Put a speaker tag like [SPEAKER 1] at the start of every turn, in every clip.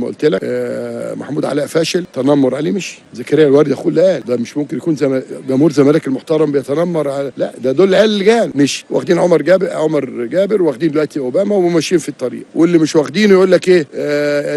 [SPEAKER 1] ما قلت لك محمود علاء فاشل تنمر عليه، مش زكريا الوردي اخوه اللي قال ده مش ممكن يكون جمهور زمالك المحترم بيتنمر على، لا ده دول العيال اللي جان مش واخدين عمر جابر واخدين دلوقتي اوباما وماشيين في الطريق، واللي مش واخدينه يقول لك ايه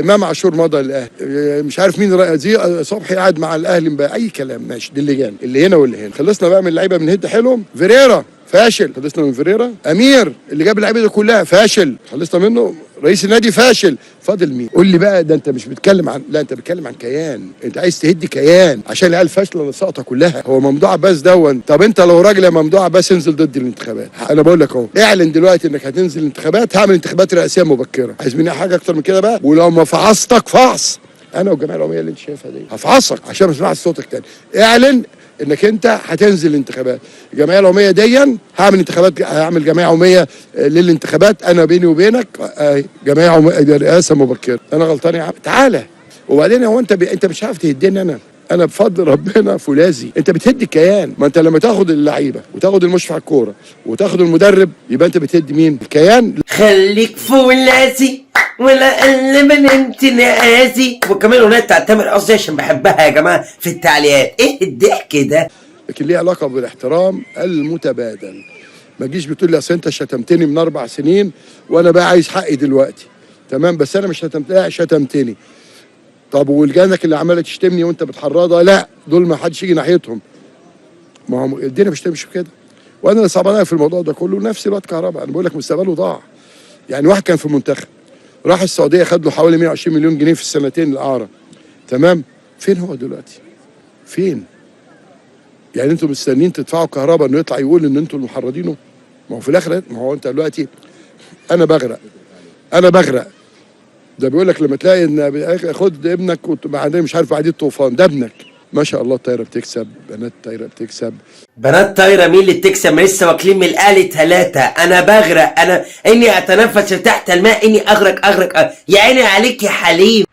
[SPEAKER 1] امام عاشور مضى الاهلي، مش عارف مين زي صبحي قاعد مع الاهلي امبارح، اي كلام ماشي. دي اللي جان اللي هنا واللي هنا. خلصنا بقى من اللعيبه من هد حلوهم. فيريرا فاشل، خلصنا من فيريرا. امير اللي جاب اللعيبه دي كلها فاشل، خلصنا منه. رئيس النادي فاشل، فاضل مين؟ قول لي بقى. ده انت مش بتتكلم عن، لا انت بتتكلم عن كيان، انت عايز تهدي كيان عشان العيال فاشله اللي ساقطه كلها. هو ممدوح عباس دون، طب انت لو راجل يا ممدوح عباس انزل ضد الانتخابات. انا بقول لك اهو، اعلن دلوقتي انك هتنزل الانتخابات، هعمل انتخابات رئاسيه مبكره. عايز مني حاجه اكتر من كده بقى؟ ولو ما فعصتك فعص انا والجمعيه العموميه اللي انت شايفها دي هفعصك عشان ما اسمعش صوتك تاني. اعلن انك انت هتنزل الانتخابات. الجمعيه العموميه ديا هعمل انتخابات، هعمل جمعيه عموميه للانتخابات انا بيني وبينك جمعيه عموميه رئاسه مبكره. انا غلطان يا عم؟ تعالى. وبعدين هو انت مش عارف تهدني انا بفضل ربنا فولاذي. انت بتهد الكيان. ما انت لما تاخد اللعيبه وتاخد المشرف على الكوره وتاخد المدرب يبقى انت بتهد مين؟ الكيان.
[SPEAKER 2] خليك فولاذي ولا اقل من انت نقازي. وكمان الاغنيه بتاعت تامر قصدي عشان بحبها يا جماعه في التعليقات. ايه الضحك ده؟
[SPEAKER 1] لكن ليه علاقه بالاحترام المتبادل. ما تجيش بتقول لي اصل انت شتمتني من 4 سنين وانا بقى عايز حقي دلوقتي. تمام، بس انا مش شتمتني. طب والجانك اللي عماله تشتمني وانت بتحرضها، لا دول ما حدش يجي ناحيتهم. ما هو الدنيا مش تمشي كده. وانا اللي صعبان في الموضوع ده كله نفس الواد كهرباء. انا بقول لك مستقبله ضاع. يعني واحد كان في المنتخب راح السعوديه خد له حوالي 120 مليون جنيه في السنتين الاعاره. تمام، فين هو دلوقتي؟ فين؟ يعني انتوا مستنيين تدفعوا كهرباء انه يطلع يقول ان انتوا المحرضينه؟ ما هو في الاخر، ما هو انت دلوقتي انا بغرق. ده بيقول لك لما تلاقي ان خد ابنك وبعدين مش عارف بعدين الطوفان، ده ابنك ما شاء الله الطايره بتكسب، بنات الطايره بتكسب.
[SPEAKER 2] بنات طايره مين اللي بتكسب؟ ما لسه واكلين من الاهلي 3. انا بغرق، انا اني اتنفس تحت الماء، اني اغرق. يا عيني عليك يا حليم.